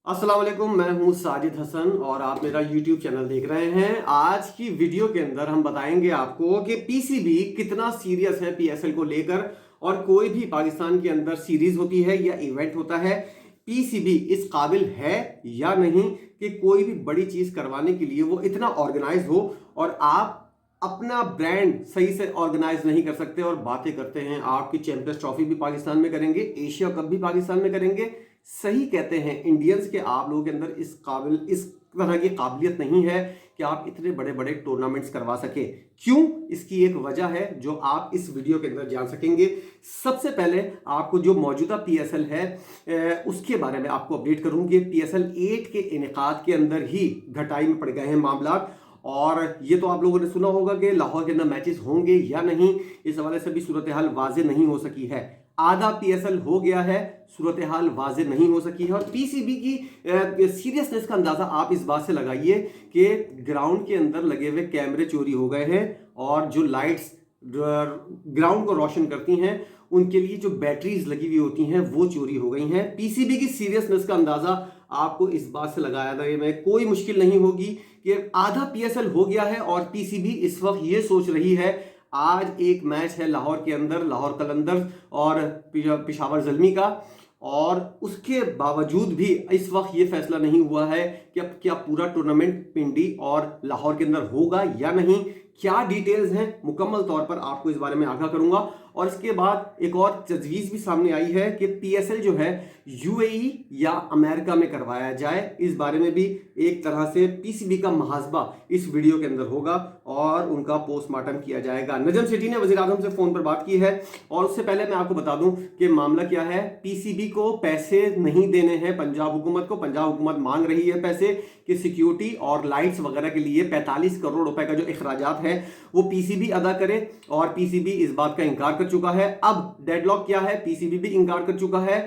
अस्सलाम वालेकुम, मैं हूं साजिद हसन और आप मेरा YouTube चैनल देख रहे हैं। आज की वीडियो के अंदर हम बताएंगे आपको कि पीसीबी कितना सीरियस है पीएसएल को लेकर। और कोई भी पाकिस्तान के अंदर सीरीज होती है या इवेंट होता है, पीसीबी इस काबिल है या नहीं कि कोई भी बड़ी चीज करवाने के लिए वो इतना ऑर्गेनाइज हो, और आप अपना ब्रांड सही से ऑर्गेनाइज नहीं कर सकते और बातें करते हैं आपकी चैंपियंस ट्रॉफी भी पाकिस्तान में करेंगे, एशिया कप भी पाकिस्तान में करेंगे। सही कहते हैं इंडियंस के आप लोगों के अंदर इस तरह की काबिलियत नहीं है कि आप इतने बड़े बड़े टूर्नामेंट्स करवा सके। क्यों? इसकी एक वजह है जो आप इस वीडियो के अंदर जान सकेंगे। सबसे पहले आपको जो मौजूदा पीएसएल है उसके बारे में आपको अपडेट करूंगी। पीएसएल 8 के इनेकाद के अंदर ही घटाई में पड़ गए हैं मामला, और ये तो आप लोगों ने सुना होगा कि लाहौर के अंदर मैचेस होंगे या नहीं, इस हवाले से भी सूरत हाल वाजे नहीं हो सकी है। आधा पीएसएल हो गया है, सूरत हाल वाजे नहीं हो सकी है। और पीसीबी की सीरियसनेस का अंदाजा आप इस बात से लगाइए कि ग्राउंड के अंदर लगे हुए कैमरे चोरी हो गए हैं, और जो लाइट्स ग्राउंड को रोशन करती हैं उनके लिए जो बैटरीज लगी हुई होती हैं वो चोरी हो गई हैं। पीसीबी की सीरियसनेस का अंदाजा आपको इस बात से लगाया था में कोई मुश्किल नहीं होगी कि आधा पीएसएल हो गया है और पीसीबी इस वक्त ये सोच रही है। आज एक मैच है लाहौर के अंदर, लाहौर कलंदर और पेशावर ज़ल्मी का, और उसके बावजूद भी इस वक्त ये फैसला नहीं हुआ है कि अब क्या पूरा टूर्नामेंट पिंडी और लाहौर के अंदर होगा या नहीं। क्या डिटेल्स हैं मुकम्मल तौर पर आपको इस बारे में आगाह करूंगा। और इसके बाद एक और तजवीज़ भी सामने आई है कि पीएसएल जो है यूएई या अमेरिका में करवाया जाए। इस बारे में भी एक तरह से पीसीबी का मुहासबा इस वीडियो के अंदर होगा और उनका पोस्टमार्टम किया जाएगा। नजम सेठी ने वज़ीर आज़म से फ़ोन पर बात की है, और उससे पहले मैं आपको बता दूं कि मामला क्या है। पीसीबी को पैसे नहीं देने हैं पंजाब हुकूमत को। पंजाब हुकूमत मांग रही है पैसे कि सिक्योरिटी और लाइट्स वगैरह के लिए 45 करोड़ रुपए का जो अखराजात है वो पीसीबी अदा करे, और पीसीबी इस बात का इनकार कर चुका है। अब डेडलॉक क्या है, पीसीबी भी इनकार कर चुका है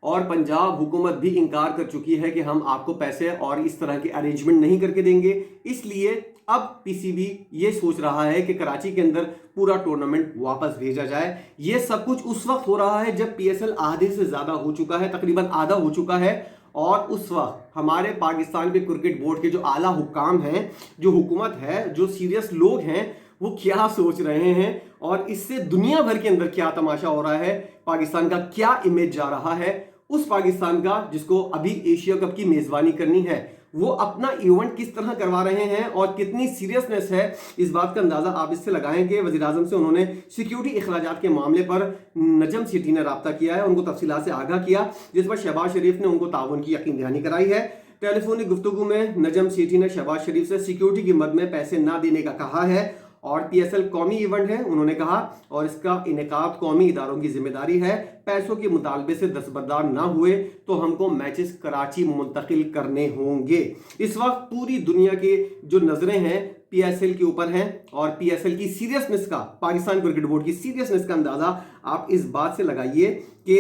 और पंजाब हुकूमत भी इनकार कर चुकी है कि हम आपको पैसे और इस तरह के अरेंजमेंट नहीं करके देंगे। इसलिए अब पीसीबी ये सोच रहा है कि कराची के अंदर पूरा टूर्नामेंट वापस भेजा जाए। ये सब कुछ उस वक्त हो रहा है जब पीएसएल आधे से ज्यादा हो चुका है, तकरीबन आधा हो चुका है, और उस वक्त हमारे पाकिस्तान के क्रिकेट बोर्ड के जो आला हुक्काम हैं, जो हुकूमत है, जो सीरियस लोग हैं, वो क्या सोच रहे हैं और इससे दुनिया भर के अंदर क्या तमाशा हो रहा है, पाकिस्तान का क्या इमेज जा रहा है। उस पाकिस्तान का जिसको अभी एशिया कप की मेजबानी करनी है, वो अपना इवेंट किस तरह करवा रहे हैं और कितनी सीरियसनेस है, इस बात का अंदाजा आप इससे लगाएं कि वज़ीर आज़म से उन्होंने सिक्योरिटी अखराजात के मामले पर नजम सिटी ने राब्ता किया है, उनको तफसीलात से आगाह किया, जिस पर शहबाज शरीफ ने उनको ताउन की यकीन दहानी कराई है। टेलीफोनिक गुफ्तगू में नजम सिटी ने शहबाज शरीफ से सिक्योरिटी की मद में पैसे ना देने का कहा है, और पीएसएल कौमी इवेंट है उन्होंने कहा, और इसका इनेकाद कौमी इदारों की जिम्मेदारी है। पैसों के मुतालबे से दस्तबरदार ना हुए तो हमको मैचेस कराची मुंतकिल करने होंगे। इस वक्त पूरी दुनिया के जो नजरें हैं पीएसएल के ऊपर हैं, और पीएसएल की सीरियसनेस का, पाकिस्तान क्रिकेट बोर्ड की सीरियसनेस का अंदाजा आप इस बात से लगाइए कि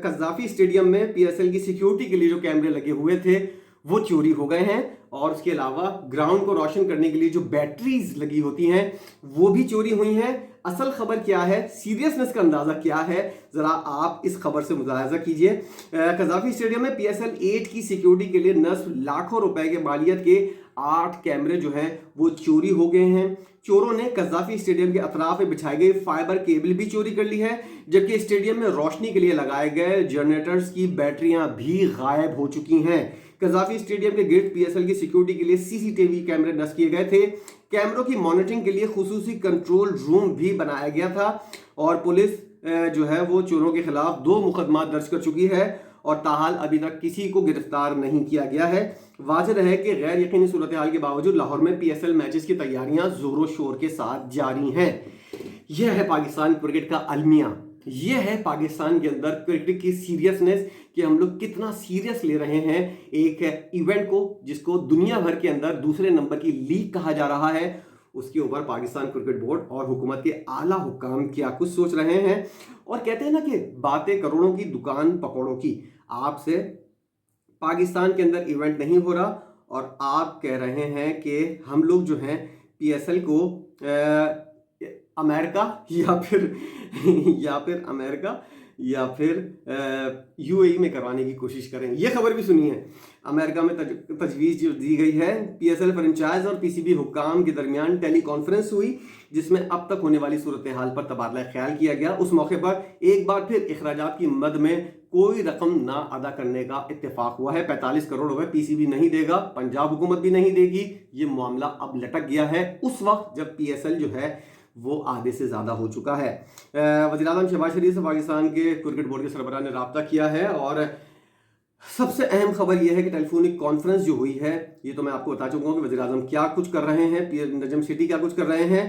कज़ाफी स्टेडियम में पीएसएल की सिक्योरिटी के लिए जो कैमरे लगे हुए थे वो चोरी हो गए हैं, और उसके अलावा ग्राउंड को रोशन करने के लिए जो बैटरीज लगी होती हैं वो भी चोरी हुई हैं। असल खबर क्या है, सीरियसनेस का अंदाजा क्या है, जरा आप इस खबर से मुलाहिजा कीजिए। कज़ाफी स्टेडियम में पीएसएल 8 की सिक्योरिटी के लिए नस्ब लाखों रुपए के मालियत के 8 कैमरे जो हैं वो चोरी हो गए हैं। चोरों ने कज़ाफी स्टेडियम के अतराफ में बिछाई गई फाइबर केबल भी चोरी कर ली है, जबकि स्टेडियम में रोशनी के लिए लगाए गए जनरेटर्स की बैटरियां भी गायब हो चुकी हैं। कज़ाफी स्टेडियम के गिर्द पीएसएल की सिक्योरिटी के लिए सीसीटीवी कैमरे नस्ब किए गए थे। कैमरों की मॉनिटरिंग के लिए खुसूसी कंट्रोल रूम भी बनाया गया था, और पुलिस जो है वो चोरों के खिलाफ 2 मुकदमा दर्ज कर चुकी है, और ताहाल अभी तक किसी को गिरफ्तार नहीं किया गया है। वाज़ेह है कि गैर यकीनी सूरत हाल के बावजूद लाहौर में पीएसएल मैचेस की तैयारियां जोरों शोर के साथ जारी हैं। यह है पाकिस्तान क्रिकेट का अलमिया, यह है पाकिस्तान के अंदर क्रिकेट की सीरियसनेस कि हम लोग कितना सीरियस ले रहे हैं एक इवेंट को जिसको दुनिया भर के अंदर दूसरे नंबर की लीग कहा जा रहा है। उसके ऊपर पाकिस्तान क्रिकेट बोर्ड और हुकूमत के आला हुक्काम क्या कुछ सोच रहे हैं। और कहते हैं ना कि बातें करोड़ों की, दुकान पकौड़ों की। आपसे पाकिस्तान के अंदर इवेंट नहीं हो रहा और आप कह रहे हैं कि हम लोग जो हैं पीएसएल को अमेरिका या फिर अमेरिका या फिर यूएई में करवाने की कोशिश करें। ये खबर भी सुनी है, अमेरिका में तजवीज़ जो दी गई है, पीएसएल फ्रेंचाइज और पीसीबी हुक्काम के दरमियान टेली कॉन्फ्रेंस हुई जिसमें अब तक होने वाली सूरत हाल पर तबादला ख्याल किया गया। उस मौके पर एक बार फिर अखराजात की मद में कोई रकम ना अदा करने का इत्तेफाक हुआ है। 45 करोड़ रुपए पीसीबी नहीं देगा, पंजाब हुकूमत भी नहीं देगी। ये मामला अब लटक गया है उस वक्त जब पीएसएल जो है वो आधे से ज़्यादा हो चुका है। वज़ीर-ए-आज़म शहबाज शरीफ से पाकिस्तान के क्रिकेट बोर्ड के सरबराह ने रब्ता किया है और सबसे अहम खबर यह है कि टेलीफोनिक कॉन्फ्रेंस जो हुई है, ये तो मैं आपको बता चुका हूँ कि वज़ीर-ए-आज़म क्या कुछ कर रहे हैं, नजम सेठी क्या कुछ कर रहे हैं।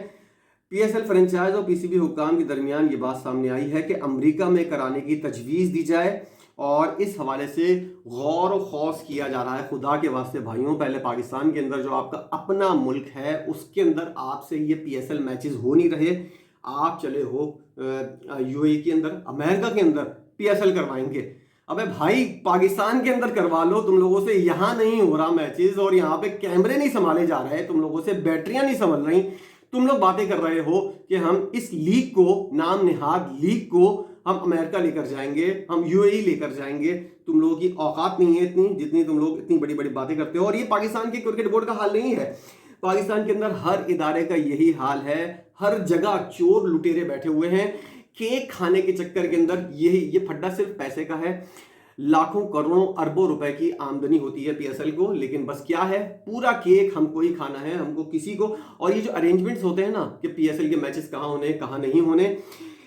पीएसएल फ्रेंचाइज और पीसीबी हुक्काम के दरमियान ये बात सामने आई है कि अमेरिका में कराने की तजवीज़ दी जाए और इस हवाले से गौर व खौस किया जा रहा है। खुदा के वास्ते भाइयों, पहले पाकिस्तान के अंदर जो आपका अपना मुल्क है उसके अंदर आपसे ये पीएसएल मैचेस हो नहीं रहे, आप चले हो यूएई के अंदर, अमेरिका के अंदर पीएसएल करवाएंगे। अबे भाई, पाकिस्तान के अंदर करवा लो, तुम लोगों से यहाँ नहीं हो रहा मैचेस और यहाँ पे कैमरे नहीं संभाले जा रहे, तुम लोगों से बैटरियां नहीं संभल रही, तुम लोग बातें कर रहे हो कि हम इस लीग को, नाम निहाद लीग को हम अमेरिका लेकर जाएंगे, हम यूएई लेकर जाएंगे। तुम लोगों की औकात नहीं है इतनी, जितनी तुम लोग इतनी बड़ी बड़ी बातें करते हो। और ये पाकिस्तान के क्रिकेट बोर्ड का हाल नहीं है, पाकिस्तान के अंदर हर इदारे का यही हाल है। हर जगह चोर लुटेरे बैठे हुए हैं, केक खाने के चक्कर के अंदर ये फड्डा सिर्फ पैसे का है। लाखों करोड़ों अरबों रुपए की आमदनी होती है पीएसएल को, लेकिन बस क्या है, पूरा केक हमको ही खाना है, हमको किसी को। और ये जो अरेंजमेंट्स होते हैं ना कि पीएसएल के मैचेस कहाँ होने कहाँ नहीं होने,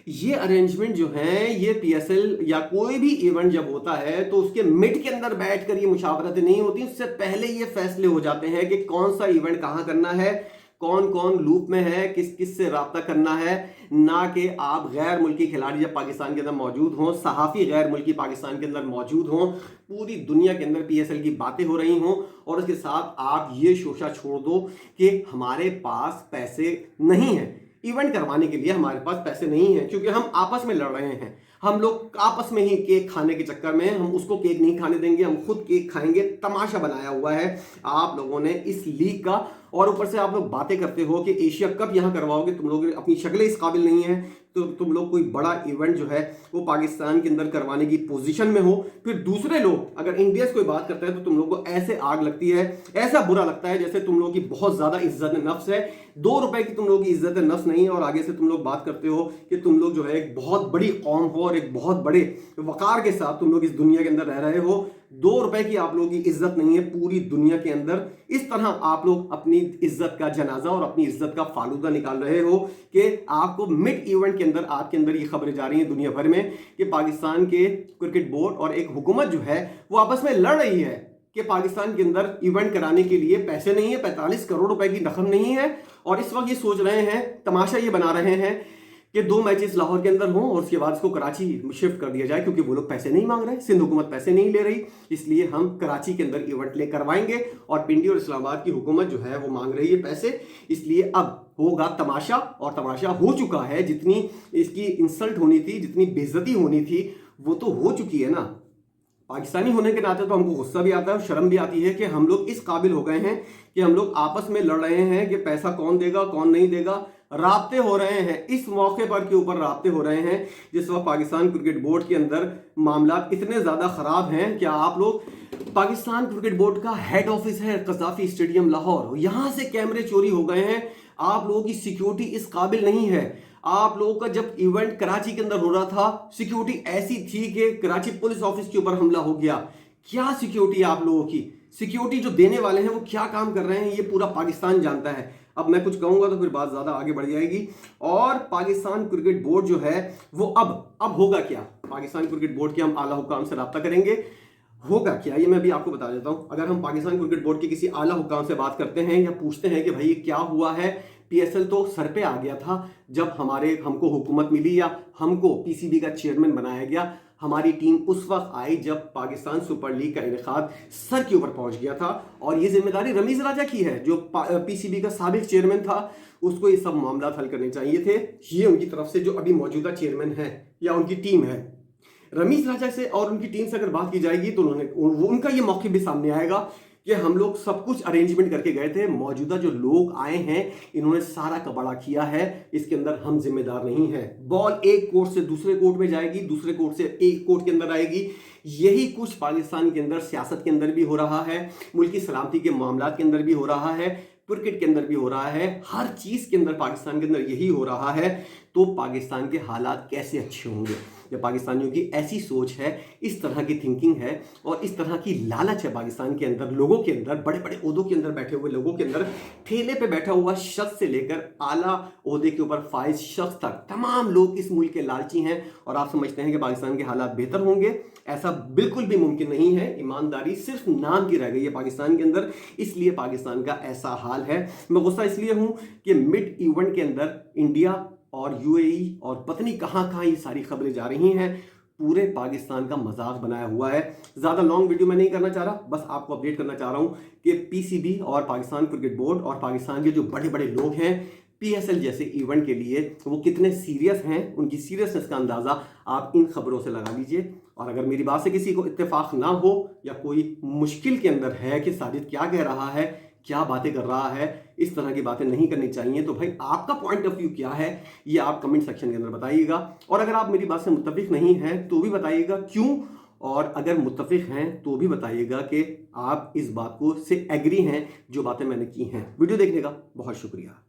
ये अरेंजमेंट जो है, ये पीएसएल या कोई भी इवेंट जब होता है तो उसके मिड के अंदर बैठकर ये मुशावरतें नहीं होती, उससे पहले ये फैसले हो जाते हैं कि कौन सा इवेंट कहाँ करना है, कौन कौन लूप में है, किस किस से राब्ता करना है। ना कि आप गैर मुल्की खिलाड़ी जब पाकिस्तान के अंदर मौजूद हों, सहाफ़ी गैर मुल्की पाकिस्तान के अंदर मौजूद हों, पूरी दुनिया के अंदर पीएसएल की बातें हो रही हों और उसके साथ आप ये शोशा छोड़ दो कि हमारे पास पैसे नहीं हैं, इवेंट करवाने के लिए हमारे पास पैसे नहीं हैं, क्योंकि हम आपस में लड़ रहे हैं। हम लोग आपस में ही केक खाने के चक्कर में, हम उसको केक नहीं खाने देंगे, हम खुद केक खाएंगे। तमाशा बनाया हुआ है आप लोगों ने इस लीग का, और ऊपर से आप लोग बातें करते हो कि एशिया कप यहाँ करवाओगे। तुम लोग अपनी शक्लें इस काबिल नहीं है तो तुम लोग कोई बड़ा इवेंट जो है वो पाकिस्तान के अंदर करवाने की पोजीशन में हो। फिर दूसरे लोग अगर इंडिया से कोई बात करते हैं तो तुम लोग को ऐसे आग लगती है, ऐसा बुरा लगता है जैसे तुम लोगों की बहुत ज्यादा इज्जत नफ्स है। 2 रुपए की तुम लोगों की इज्जत नफ्स नहीं है और आगे से तुम लोग बात करते हो कि तुम लोग जो है एक बहुत बड़ी कौम हो और एक बहुत बड़े वकार के साथ तुम लोग इस दुनिया के अंदर रह रहे हो। 2 रुपए की आप लोगों की इज्जत नहीं है पूरी दुनिया के अंदर। इस तरह आप लोग अपनी इज्जत का जनाजा और अपनी इज्जत का फालूदा निकाल रहे हो कि आपको मिड इवेंट के अंदर आपके अंदर ये खबरें जा रही हैं दुनिया भर में कि पाकिस्तान के क्रिकेट बोर्ड और एक हुकूमत जो है वो आपस में लड़ रही है कि पाकिस्तान के अंदर इवेंट कराने के लिए पैसे नहीं है, 45 करोड़ रुपए की रकम नहीं है। और इस वक्त ये सोच रहे हैं, तमाशा ये बना रहे हैं कि 2 मैचेस लाहौर के अंदर हों और उसके बाद इसको कराची शिफ्ट कर दिया जाए, क्योंकि वो लोग पैसे नहीं मांग रहे, सिंध हुकूमत पैसे नहीं ले रही, इसलिए हम कराची के अंदर इवेंट ले करवाएंगे। और पिंडी और इस्लामाबाद की हुकूमत जो है वो मांग रही है पैसे, इसलिए अब होगा तमाशा। और तमाशा हो चुका है, जितनी इसकी इंसल्ट होनी थी, जितनी बेइज्जती होनी थी वो तो हो चुकी है ना। पाकिस्तानी होने के नाते तो हमको गुस्सा भी आता है, शर्म भी आती है कि हम लोग इस काबिल हो गए हैं कि हम लोग आपस में लड़ रहे हैं कि पैसा कौन देगा कौन नहीं देगा। राब्ते हो रहे हैं, इस मौके पर के ऊपर राब्ते हो रहे हैं जिस वक्त पाकिस्तान क्रिकेट बोर्ड के अंदर मामला इतने ज़्यादा ख़राब हैं कि आप लोग, पाकिस्तान क्रिकेट बोर्ड का हेड ऑफिस है कज़ाफी स्टेडियम लाहौर, यहाँ से कैमरे चोरी हो गए हैं। आप लोगों की सिक्योरिटी इस काबिल नहीं है। आप लोगों का जब इवेंट कराची के अंदर हो रहा था, सिक्योरिटी ऐसी थी कि कराची पुलिस ऑफिस के ऊपर हमला हो गया। क्या सिक्योरिटी आप लोगों की, सिक्योरिटी जो देने वाले हैं वो क्या काम कर रहे हैं ये पूरा पाकिस्तान जानता है। अब मैं कुछ कहूंगा तो फिर बात ज्यादा आगे बढ़ जाएगी। और पाकिस्तान क्रिकेट बोर्ड जो है वो अब होगा क्या, पाकिस्तान क्रिकेट बोर्ड के हम आला हुकाम से रब्ता करेंगे, होगा क्या ये मैं भी आपको बता देता हूं। अगर हम पाकिस्तान क्रिकेट बोर्ड के किसी आला हुकाम से बात करते हैं या पूछते हैं कि भाई ये क्या हुआ है, पीएसएल तो सर पे आ गया था जब हमको हुकूमत मिली या हमको पीसीबी का चेयरमैन बनाया गया। हमारी टीम उस वक्त आई जब पाकिस्तान सुपर लीग का इनेकाद सर के ऊपर पहुंच गया था और ये जिम्मेदारी रमीज राजा की है जो पीसीबी का साबिक चेयरमैन था, उसको ये सब मामला हल करने चाहिए थे। ये उनकी तरफ से जो अभी मौजूदा चेयरमैन है या उनकी टीम है, रमीज राजा से और उनकी टीम से अगर बात की जाएगी तो उनका ये मौक़िफ़ भी सामने आएगा कि हम लोग सब कुछ अरेंजमेंट करके गए थे, मौजूदा जो लोग आए हैं इन्होंने सारा कबाड़ा किया है, इसके अंदर हम जिम्मेदार नहीं है। बॉल एक कोर्ट से दूसरे कोर्ट में जाएगी, दूसरे कोर्ट से एक कोर्ट के अंदर आएगी। यही कुछ पाकिस्तान के अंदर सियासत के अंदर भी हो रहा है, मुल्क की सलामती के मामलात के अंदर भी हो रहा है, क्रिकेट के अंदर भी हो रहा है, हर चीज के अंदर पाकिस्तान के अंदर यही हो रहा है। तो पाकिस्तान के हालात कैसे अच्छे होंगे जब पाकिस्तानियों की ऐसी सोच है, इस तरह की थिंकिंग है और इस तरह की लालच है पाकिस्तान के अंदर, लोगों के अंदर, बड़े बड़े ओहदों के अंदर बैठे हुए लोगों के अंदर, ठेले पे बैठा हुआ शख्स से लेकर आला ओहदे के ऊपर फाइज शख्स तक तमाम लोग इस मुल्क के लालची हैं। और आप समझते हैं कि पाकिस्तान के हालात बेहतर होंगे, ऐसा बिल्कुल भी मुमकिन नहीं है। ईमानदारी सिर्फ नाम की रह गई है पाकिस्तान के अंदर, इसलिए पाकिस्तान का ऐसा हाल है। मैं गुस्सा इसलिए हूं कि मिड इवेंट के अंदर इंडिया और यूएई और पता नहीं कहां ये सारी खबरें जा रही हैं, पूरे पाकिस्तान का मजाक बनाया हुआ है। ज्यादा लॉन्ग वीडियो मैं नहीं करना चाह रहा, बस आपको अपडेट करना चाह रहा हूं कि पीसीबी और पाकिस्तान क्रिकेट बोर्ड और पाकिस्तान के जो बड़े बड़े लोग हैं पीएसएल जैसे इवेंट के लिए वो कितने सीरियस हैं, उनकी सीरियसनेस का अंदाजा आप इन खबरों से लगा लीजिए। और अगर मेरी बात से किसी को इत्तेफाक ना हो या कोई मुश्किल के अंदर है कि साजिद क्या कह रहा है, क्या बातें कर रहा है, इस तरह की बातें नहीं करनी चाहिए, तो भाई आपका पॉइंट ऑफ व्यू क्या है ये आप कमेंट सेक्शन के अंदर बताइएगा। और अगर आप मेरी बात से मुत्तफिक नहीं हैं तो भी बताइएगा क्यों, और अगर मुत्तफिक हैं तो भी बताइएगा कि आप इस बात को से एग्री हैं जो बातें मैंने की हैं। वीडियो देखने का बहुत शुक्रिया।